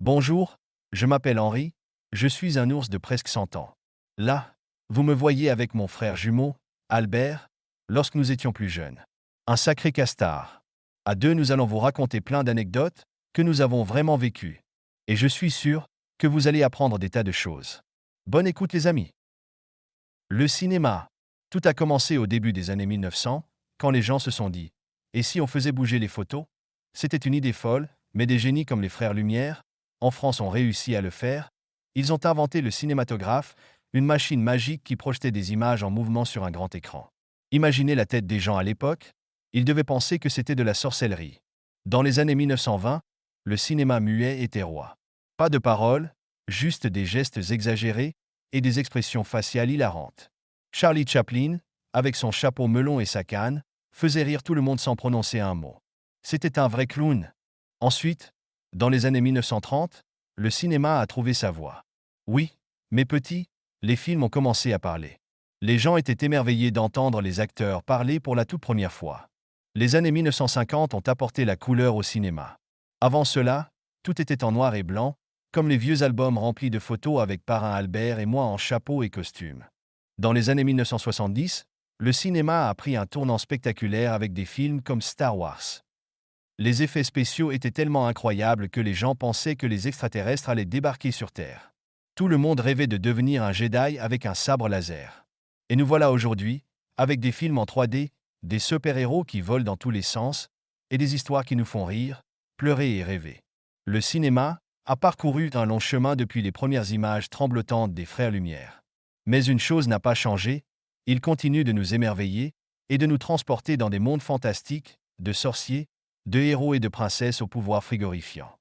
Bonjour, je m'appelle Henri, je suis un ours de presque 100 ans. Là, vous me voyez avec mon frère jumeau, Albert, lorsque nous étions plus jeunes. Un sacré castard. À deux, nous allons vous raconter plein d'anecdotes que nous avons vraiment vécues. Et je suis sûr que vous allez apprendre des tas de choses. Bonne écoute les amis. Le cinéma. Tout a commencé au début des années 1900, quand les gens se sont dit « Et si on faisait bouger les photos ?» C'était une idée folle, mais des génies comme les frères Lumière, en France ont réussi à le faire. Ils ont inventé le cinématographe, une machine magique qui projetait des images en mouvement sur un grand écran. Imaginez la tête des gens à l'époque, ils devaient penser que c'était de la sorcellerie. Dans les années 1920, le cinéma muet était roi. Pas de paroles, juste des gestes exagérés et des expressions faciales hilarantes. Charlie Chaplin, avec son chapeau melon et sa canne, faisait rire tout le monde sans prononcer un mot. C'était un vrai clown. Ensuite, dans les années 1930, le cinéma a trouvé sa voie. Oui, mes petits, les films ont commencé à parler. Les gens étaient émerveillés d'entendre les acteurs parler pour la toute première fois. Les années 1950 ont apporté la couleur au cinéma. Avant cela, tout était en noir et blanc, comme les vieux albums remplis de photos avec parrain Albert et moi en chapeau et costume. Dans les années 1970, le cinéma a pris un tournant spectaculaire avec des films comme Star Wars. Les effets spéciaux étaient tellement incroyables que les gens pensaient que les extraterrestres allaient débarquer sur Terre. Tout le monde rêvait de devenir un Jedi avec un sabre laser. Et nous voilà aujourd'hui, avec des films en 3D, des super-héros qui volent dans tous les sens, et des histoires qui nous font rire, pleurer et rêver. Le cinéma a parcouru un long chemin depuis les premières images tremblotantes des Frères Lumière. Mais une chose n'a pas changé, il continue de nous émerveiller et de nous transporter dans des mondes fantastiques, de sorciers, de héros et de princesses au pouvoir frigorifiant.